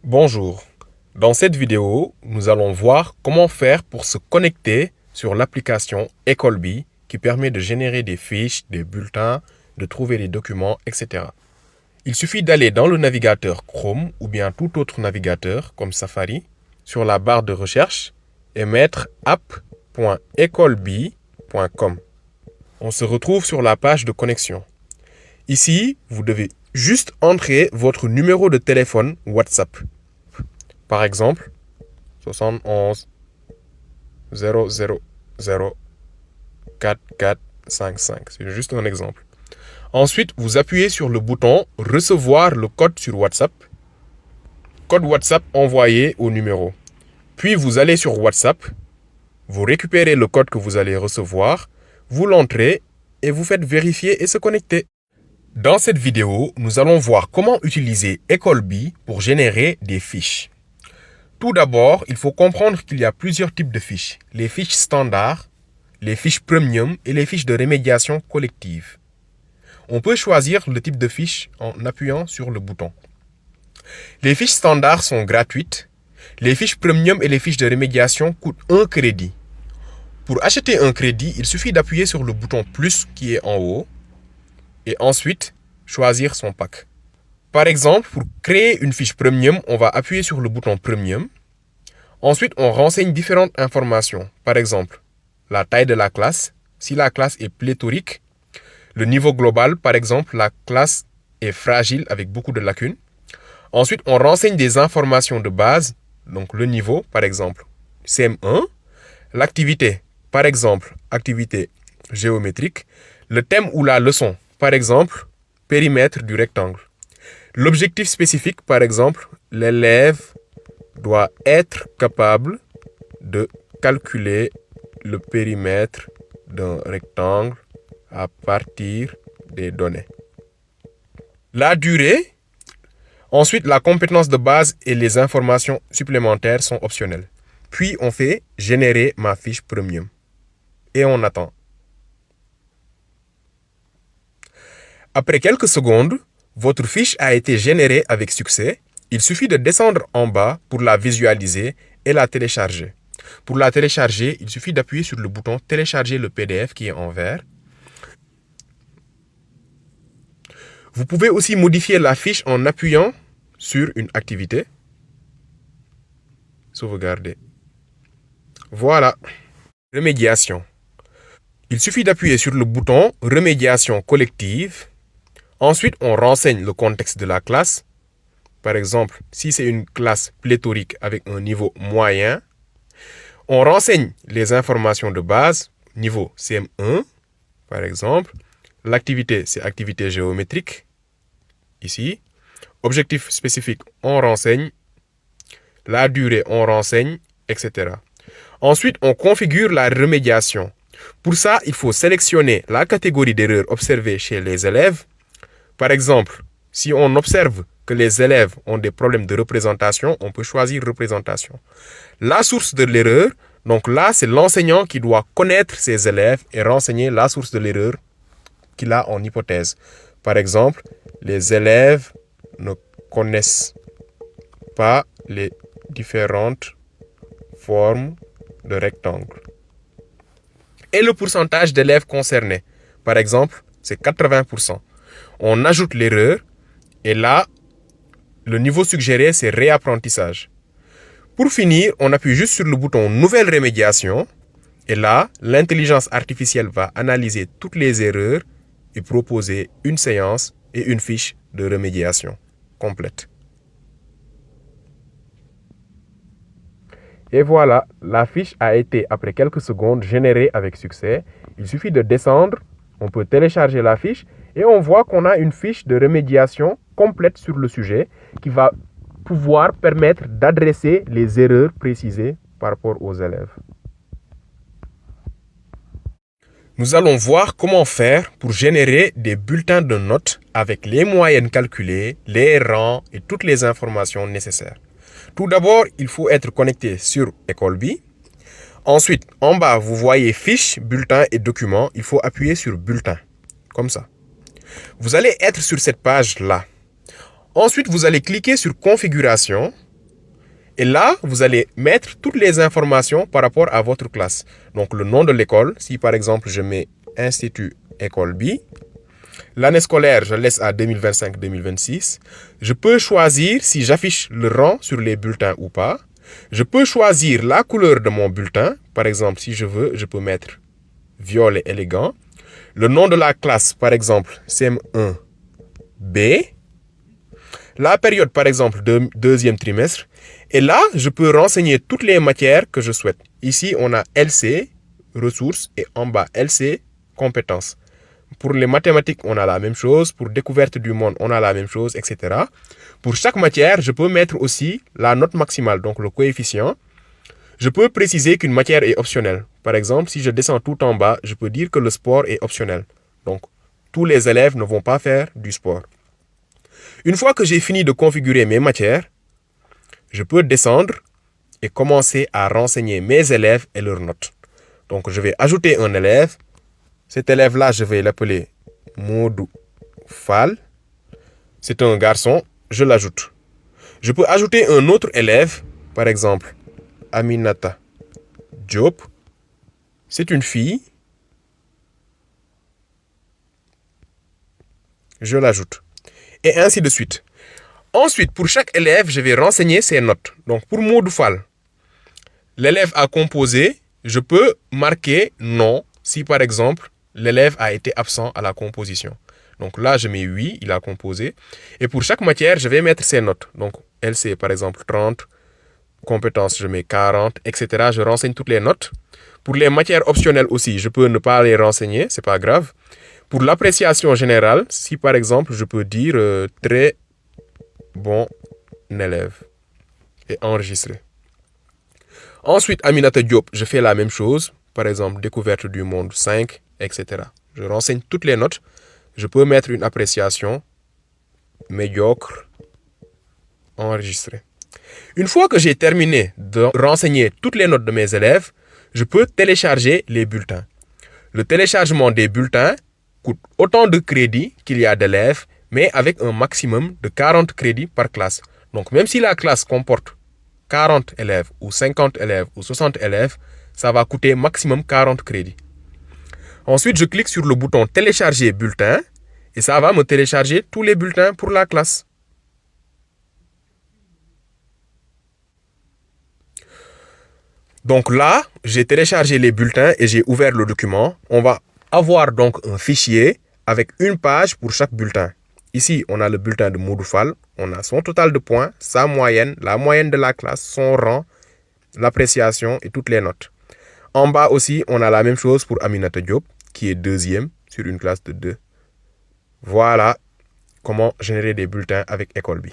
Bonjour. Dans cette vidéo, nous allons voir comment faire pour se connecter sur l'application Ecoleby qui permet de générer des fiches, des bulletins, de trouver des documents, etc. Il suffit d'aller dans le navigateur Chrome ou bien tout autre navigateur comme Safari sur la barre de recherche et mettre app.ecoleby.com. On se retrouve sur la page de connexion. Ici, vous devez juste entrer votre numéro de téléphone WhatsApp. Par exemple, 71 000 4455. C'est juste un exemple. Ensuite, vous appuyez sur le bouton « Recevoir le code sur WhatsApp ». Code WhatsApp envoyé au numéro. Puis, vous allez sur WhatsApp, vous récupérez le code que vous allez recevoir, vous l'entrez et vous faites vérifier et se connecter. Dans cette vidéo, nous allons voir comment utiliser Ecoleby pour générer des fiches. Tout d'abord, il faut comprendre qu'il y a plusieurs types de fiches. Les fiches standards, les fiches premium et les fiches de rémédiation collective. On peut choisir le type de fiche en appuyant sur le bouton. Les fiches standards sont gratuites. Les fiches premium et les fiches de rémédiation coûtent 1 crédit. Pour acheter un crédit, il suffit d'appuyer sur le bouton plus qui est en haut et ensuite choisir son pack. Par exemple, pour créer une fiche premium, on va appuyer sur le bouton premium. Ensuite, on renseigne différentes informations. Par exemple, la taille de la classe, si la classe est pléthorique, le niveau global, par exemple, la classe est fragile avec beaucoup de lacunes. Ensuite, on renseigne des informations de base, donc le niveau, par exemple, CM1, l'activité, par exemple, activité géométrique, le thème ou la leçon, par exemple, périmètre du rectangle. L'objectif spécifique, par exemple, l'élève doit être capable de calculer le périmètre d'un rectangle à partir des données. La durée, ensuite la compétence de base et les informations supplémentaires sont optionnelles. Puis on fait générer ma fiche premium et on attend. Après quelques secondes, votre fiche a été générée avec succès. Il suffit de descendre en bas pour la visualiser et la télécharger. Pour la télécharger, il suffit d'appuyer sur le bouton « Télécharger le PDF » qui est en vert. Vous pouvez aussi modifier la fiche en appuyant sur une activité. Sauvegarder. Voilà. Remédiation. Il suffit d'appuyer sur le bouton « Remédiation collective ». Ensuite, on renseigne le contexte de la classe. Par exemple, si c'est une classe pléthorique avec un niveau moyen, on renseigne les informations de base, niveau CM1, par exemple. L'activité, c'est activité géométrique, ici. Objectif spécifique, on renseigne. La durée, on renseigne, etc. Ensuite, on configure la remédiation. Pour ça, il faut sélectionner la catégorie d'erreurs observée chez les élèves. Par exemple, si on observe que les élèves ont des problèmes de représentation, on peut choisir représentation. La source de l'erreur, donc là, c'est l'enseignant qui doit connaître ses élèves et renseigner la source de l'erreur qu'il a en hypothèse. Par exemple, les élèves ne connaissent pas les différentes formes de rectangles. Et le pourcentage d'élèves concernés, par exemple, c'est 80%. On ajoute l'erreur et là, le niveau suggéré, c'est réapprentissage. Pour finir, on appuie juste sur le bouton Nouvelle rémédiation et là, l'intelligence artificielle va analyser toutes les erreurs et proposer une séance et une fiche de remédiation complète. Et voilà, la fiche a été, après quelques secondes, générée avec succès. Il suffit de descendre, on peut télécharger la fiche et on voit qu'on a une fiche de remédiation complète sur le sujet qui va pouvoir permettre d'adresser les erreurs précisées par rapport aux élèves. Nous allons voir comment faire pour générer des bulletins de notes avec les moyennes calculées, les rangs et toutes les informations nécessaires. Tout d'abord, il faut être connecté sur Ecoleby. Ensuite, en bas, vous voyez fiches, bulletins et documents. Il faut appuyer sur bulletin, comme ça. Vous allez être sur cette page-là. Ensuite, vous allez cliquer sur configuration Et là, vous allez mettre toutes les informations par rapport à votre classe. Donc, le nom de l'école. Si, par exemple, je mets Institut École B. L'année scolaire, je laisse à 2025-2026. Je peux choisir si j'affiche le rang sur les bulletins ou pas. Je peux choisir la couleur de mon bulletin. Par exemple, si je veux, je peux mettre violet élégant. Le nom de la classe, par exemple, CM1B. La période, par exemple, deuxième trimestre. Et là, je peux renseigner toutes les matières que je souhaite. Ici, on a LC, ressources, et en bas, LC, compétences. Pour les mathématiques, on a la même chose. Pour découverte du monde, on a la même chose, etc. Pour chaque matière, je peux mettre aussi la note maximale, donc le coefficient. Je peux préciser qu'une matière est optionnelle. Par exemple, si je descends tout en bas, je peux dire que le sport est optionnel. Donc, tous les élèves ne vont pas faire du sport. Une fois que j'ai fini de configurer mes matières, je peux descendre et commencer à renseigner mes élèves et leurs notes. Donc, je vais ajouter un élève. Cet élève-là, je vais l'appeler Modou Fall. C'est un garçon, je l'ajoute. Je peux ajouter un autre élève, par exemple, Aminata Diop. C'est une fille. Je l'ajoute. Et ainsi de suite. Ensuite, pour chaque élève, je vais renseigner ses notes. Donc, pour Modou Fall, l'élève a composé, je peux marquer non si, par exemple, l'élève a été absent à la composition. Donc là, je mets oui, il a composé. Et pour chaque matière, je vais mettre ses notes. Donc, LC, par exemple, 30. Compétences, je mets 40, etc. Je renseigne toutes les notes. Pour les matières optionnelles aussi, je peux ne pas les renseigner, c'est pas grave. Pour l'appréciation générale, si par exemple, je peux dire très bon élève et enregistrer. Ensuite, Aminata Diop, je fais la même chose. Par exemple, découverte du monde 5, etc. Je renseigne toutes les notes. Je peux mettre une appréciation médiocre, enregistrer. Une fois que j'ai terminé de renseigner toutes les notes de mes élèves, je peux télécharger les bulletins. Le téléchargement des bulletins coûte autant de crédits qu'il y a d'élèves, mais avec un maximum de 40 crédits par classe. Donc même si la classe comporte 40 élèves ou 50 élèves ou 60 élèves, ça va coûter maximum 40 crédits. Ensuite, je clique sur le bouton télécharger bulletin et ça va me télécharger tous les bulletins pour la classe. Donc là, j'ai téléchargé les bulletins et j'ai ouvert le document. On va avoir donc un fichier avec une page pour chaque bulletin. Ici, on a le bulletin de Modou Fall. On a son total de points, sa moyenne, la moyenne de la classe, son rang, l'appréciation et toutes les notes. En bas aussi, on a la même chose pour Aminata Diop, qui est deuxième sur une classe de 2. Voilà comment générer des bulletins avec École B.